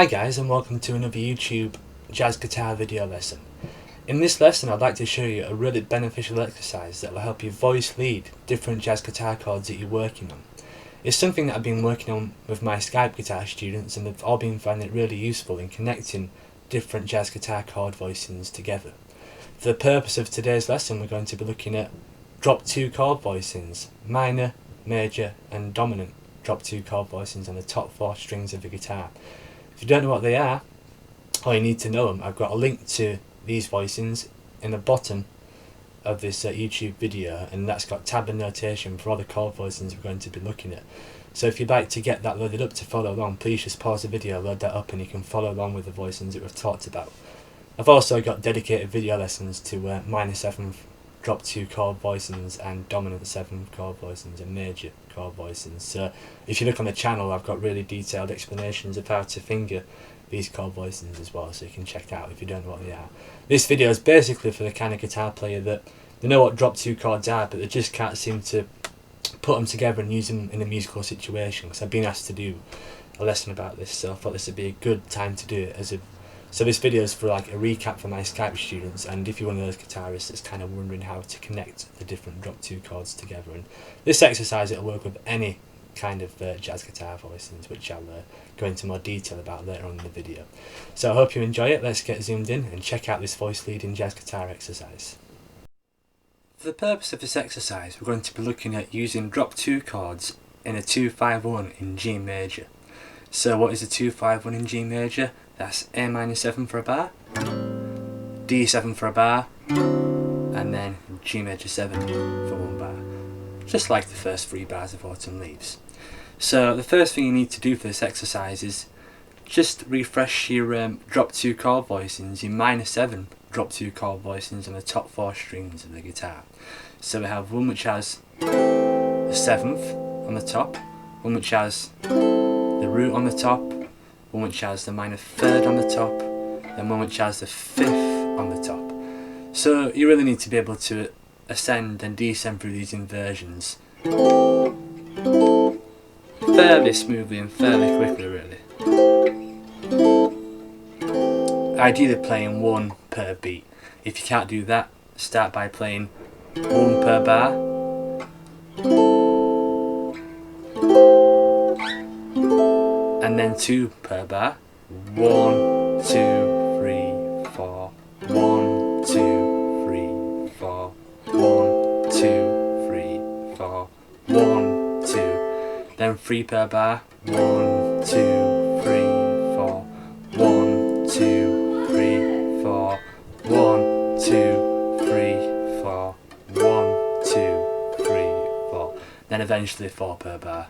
Hi guys, and welcome to another YouTube jazz guitar video lesson. In this lesson I'd like to show you a really beneficial exercise that will help you voice lead different jazz guitar chords that you're working on. It's something that I've been working on with my Skype guitar students, and they've all been finding it really useful in connecting different jazz guitar chord voicings together. For the purpose of today's lesson, we're going to be looking at drop 2 chord voicings, minor, major and dominant drop 2 chord voicings on the top 4 strings of the guitar. If you don't know what they are, or you need to know them, I've got a link to these voicings in the bottom of this YouTube video, and that's got tab and notation for all the chord voicings we're going to be looking at. So if you'd like to get that loaded up to follow along, please just pause the video, load that up, and you can follow along with the voicings that we've talked about. I've also got dedicated video lessons to minor 7 drop 2 chord voicings and dominant 7 chord voicings and major chord voicings. So if you look on the channel, I've got really detailed explanations of how to finger these chord voicings as well, so you can check that out if you don't know what they are. This video is basically for the kind of guitar player that they know what drop 2 chords are, but they just can't seem to put them together and use them in a musical situation, because I've been asked to do a lesson about this, so I thought this would be a good time to do it. So this video is for like a recap for my Skype students, and if you're one of those guitarists that's kind of wondering how to connect the different drop 2 chords together. And this exercise, it'll work with any kind of jazz guitar voicings, which I'll go into more detail about later on in the video. So I hope you enjoy it. Let's get zoomed in and check out this voice leading jazz guitar exercise. For the purpose of this exercise, we're going to be looking at using drop 2 chords in a 2-5-1 in G major. So what is a 2-5-1 in G major? That's A minor 7 for a bar, D7 for a bar, and then G major 7 for 1 bar. Just like the first 3 bars of Autumn Leaves. So the first thing you need to do for this exercise is just refresh your drop 2 chord voicings, your minor 7 drop 2 chord voicings on the top 4 strings of the guitar. So we have one which has the 7th on the top, one which has the root on the top, one which has the minor 3rd on the top, and one which has the 5th on the top. So you really need to be able to ascend and descend through these inversions fairly smoothly and fairly quickly, really. Ideally playing 1 per beat. If you can't do that, start by playing 1 per bar, and then 2 per bar. 1, 2, 3, 4. 1, 2, 3, 4. 1, 2, 3, 4. 1, 2. Then 3 per bar. 1, 2, 3, 4. 1, 2, 3, 4. 1, 2, 3, 4. 1, 2, 3, 4. Then eventually 4 per bar.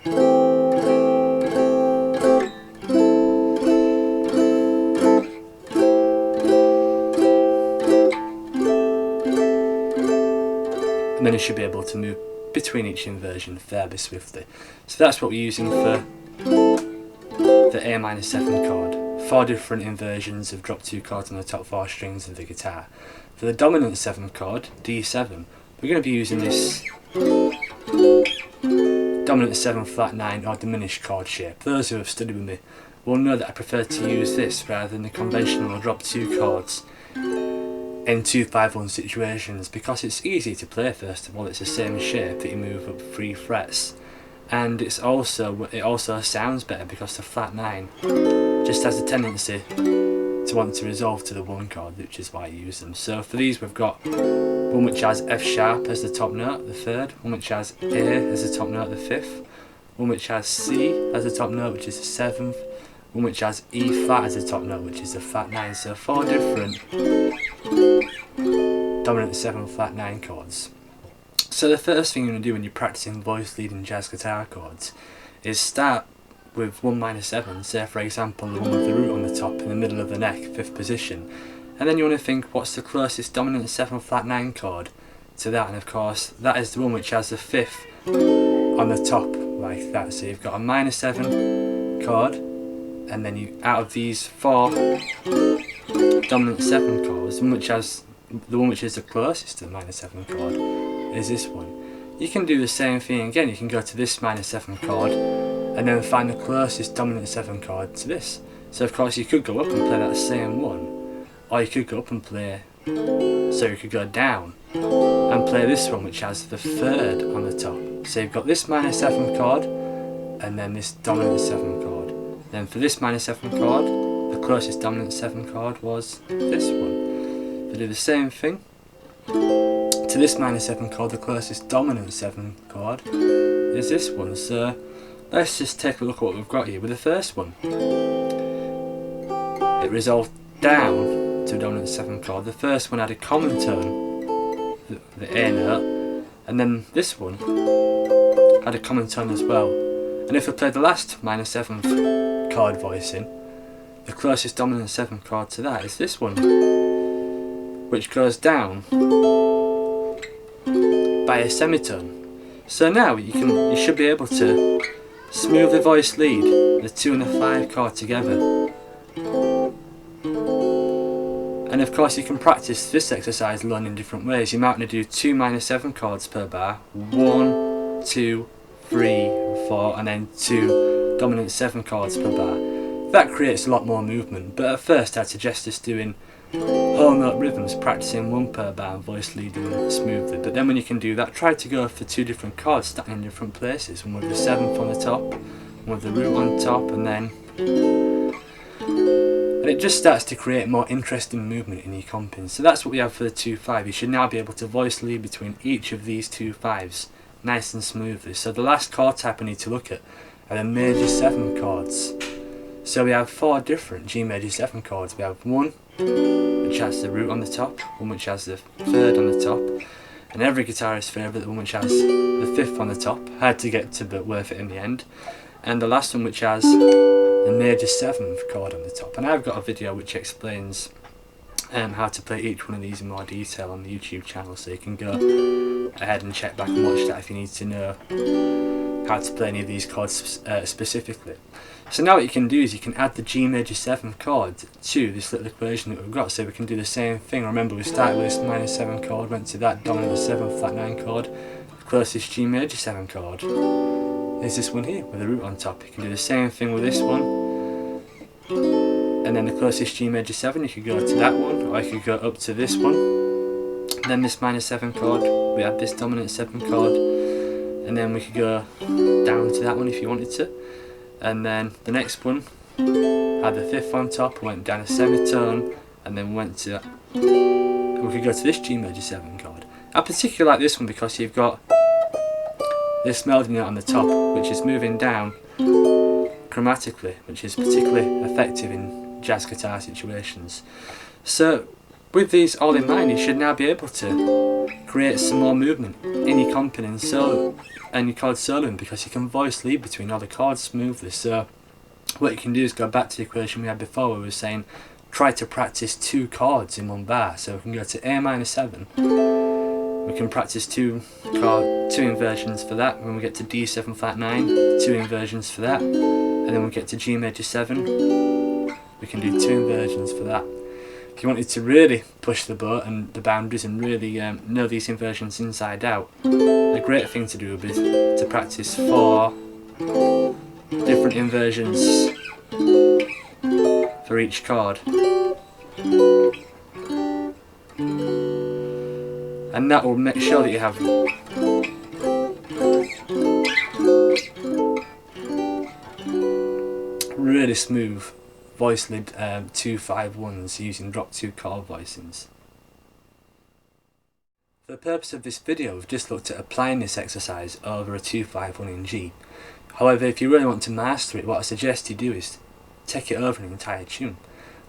And then you should be able to move between each inversion fairly swiftly. So that's what we're using for the A minor 7 chord. 4 different inversions of drop 2 chords on the top 4 strings of the guitar. For the dominant 7 chord, D7, we're going to be using this dominant 7 flat 9 or diminished chord shape. Those who have studied with me will know that I prefer to use this rather than the conventional drop 2 chords in 2-5-1 situations, because it's easy to play. First of all, it's the same shape that you move up 3 frets, and it also sounds better because the flat 9 just has a tendency to want to resolve to the 1 chord, which is why I use them. So for these we've got one which has F sharp as the top note, the 3rd, one which has A as the top note, the 5th, one which has C as the top note, which is the 7th, one which has E flat as the top note, which is the flat 9. So 4 different dominant 7 flat 9 chords. So the first thing you're going to do when you're practicing voice leading jazz guitar chords is start with 1 minor 7, say for example the one with the root on the top in the middle of the neck, 5th position, and then you want to think what's the closest dominant 7 flat 9 chord to that, and of course that is the one which has the 5th on the top like that. So you've got a minor 7 chord, and then you, out of these 4 dominant 7 chords, the one which is the closest to the minor 7 chord is this one. You can do the same thing again. You can go to this minor 7 chord and then find the closest dominant 7 chord to this. So of course you could go up and play that same one, or you could go up and play, so you could go down and play this one which has the third on the top. So you've got this minor 7th chord and then this dominant 7th chord. Then for this minor 7th chord, the closest dominant 7th chord was this one. They do the same thing to this minor 7th chord, the closest dominant 7th chord is this one. So let's just take a look at what we've got here with the first one. It resolved down to a dominant 7th chord. The first one had a common tone, the A note, and then this one had a common tone as well. And if we played the last minor 7th chord voicing, the closest dominant 7th chord to that is this one, which goes down by a semitone. So now you should be able to smoothly voice lead the 2 and the 5 chord together. And of course you can practice this exercise alone in different ways. You might want to do 2 minor 7 chords per bar, 1, 2, 3, 4, and then 2 dominant 7 chords per bar. That creates a lot more movement, but at first I'd suggest just doing whole note rhythms, practicing 1 per bar and voice leading smoothly. But then when you can do that, try to go for 2 different chords starting in different places, one with the 7th on the top, one with the root on top, and it just starts to create more interesting movement in your comping. So that's what we have for the 2-5. You should now be able to voice lead between each of these 2 5s nice and smoothly. So the last chord type I need to look at are the major 7 chords. So we have 4 different G major 7 chords. We have one which has the root on the top, one which has the 3rd on the top, and every guitarist's favourite, the one which has the 5th on the top. Hard to get to, but worth it in the end. And the last one which has the major 7th chord on the top. And I've got a video which explains how to play each one of these in more detail on the YouTube channel, so you can go ahead and check back and watch that if you need to know how to play any of these chords specifically. So now what you can do is you can add the G major 7th chord to this little equation that we've got, so we can do the same thing. Remember, we started with this minor 7 chord, went to that dominant 7 flat 9 chord. The closest G major 7 chord is this one here with the root on top. You can do the same thing with this one, and then the closest G major 7, you could go to that one, or you could go up to this one. Then this minor 7 chord, we had this dominant 7 chord, and then we could go down to that one if you wanted to. And then the next one had the 5th on top, went down a semitone, and then went to, and we could go to this G major 7 chord. I particularly like this one because you've got this melody note on the top, which is moving down chromatically, which is particularly effective in jazz guitar situations. So with these all in mind, you should now be able to create some more movement in your comping and solo and your chord soloing, because you can voice lead between all the chords smoothly. So what you can do is go back to the equation we had before where we were saying try to practice 2 chords in 1 bar. So we can go to A minor 7, we can practice 2 inversions for that. When we get to D7 flat 9, 2 inversions for that, and then we get to G major 7, we can do 2 inversions for that. If you wanted to really push the boat and the boundaries and really know these inversions inside out, a great thing to do would be to practice 4 different inversions for each chord. And that will make sure that you have really smooth voice lead 2-5-1s using drop 2 chord voicings. For the purpose of this video, we've just looked at applying this exercise over a 2-5-1 in G. However, if you really want to master it, what I suggest you do is take it over an entire tune.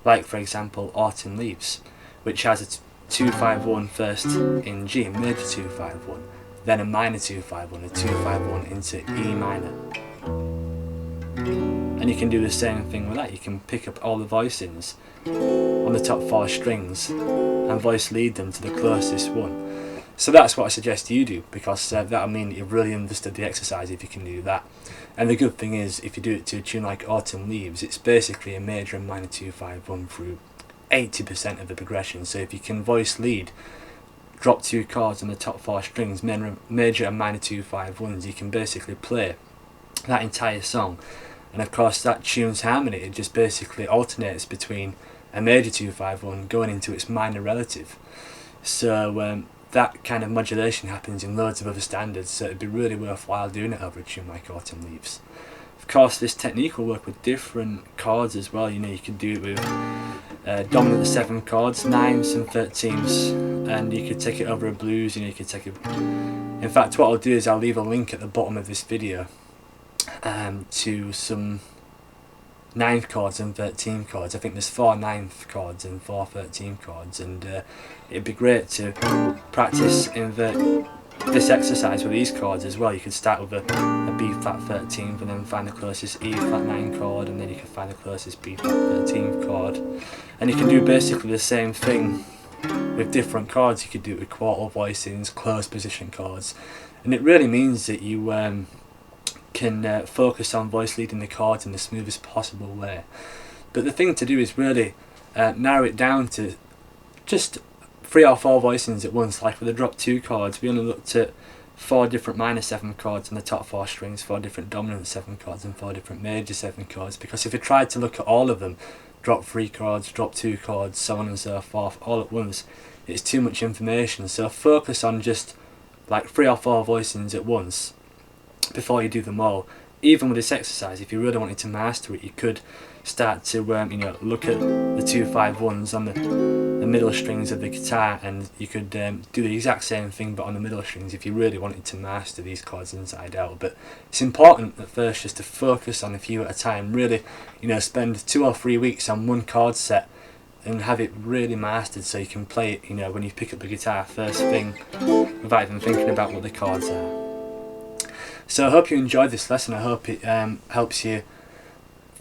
Like for example Autumn Leaves, which has a 2-5-1 first in G, a major 2-5-1, then a minor 2-5-1, a 2-5-1 into E minor. And you can do the same thing with that. You can pick up all the voicings on the top 4 strings and voice lead them to the closest one. So that's what I suggest you do, because that'll mean that you've really understood the exercise if you can do that. And the good thing is, if you do it to a tune like Autumn Leaves, it's basically a major and minor 2-5-1 through 80% of the progression. So if you can voice lead, drop 2 chords on the top 4 strings, major and minor 2-5-1s, you can basically play that entire song and of course that tune's harmony, it just basically alternates between a major 2-5-1 going into its minor relative. So that kind of modulation happens in loads of other standards, so it'd be really worthwhile doing it over a tune like Autumn Leaves. Of course, this technique will work with different chords as well. You know, you could do it with dominant 7 chords, 9s and 13s, and you could take it over a blues. You know, you could take it. In fact, what I'll do is I'll leave a link at the bottom of this video to some 9th chords and 13 chords. I think there's 4 9th chords and 4 13 chords, and it'd be great to practice this exercise with these chords as well. You could start with a B flat 13th and then find the closest E flat 9 chord, and then you can find the closest B flat 13th chord, and you can do basically the same thing with different chords. You could do it with quartal voicings, closed position chords, and it really means that you can focus on voice leading the chords in the smoothest possible way. But the thing to do is really narrow it down to just 3 or 4 voicings at once. Like with the drop 2 chords, we only looked at 4 different minor 7 chords on the top 4 strings, 4 different dominant 7 chords and 4 different major 7 chords, because if you tried to look at all of them, drop 3 chords, drop 2 chords, so on and so forth, all at once, it's too much information. So focus on just like 3 or 4 voicings at once before you do them all. Even with this exercise, if you really wanted to master it, you could start to you know, look at the 2-5-1s on the middle strings of the guitar, and you could do the exact same thing but on the middle strings if you really wanted to master these chords inside out. But it's important at first just to focus on a few at a time. Really, you know, spend 2 or 3 weeks on one chord set and have it really mastered, so you can play it, you know, when you pick up the guitar first thing without even thinking about what the chords are. So I hope you enjoyed this lesson. I hope it helps you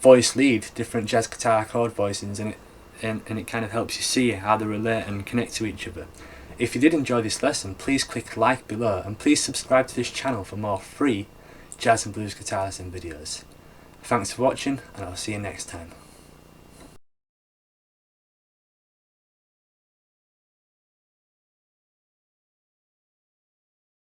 voice lead different jazz guitar chord voicings, and it kind of helps you see how they relate and connect to each other. If you did enjoy this lesson, please click like below, and please subscribe to this channel for more free jazz and blues guitar lesson videos. Thanks for watching, and I'll see you next time.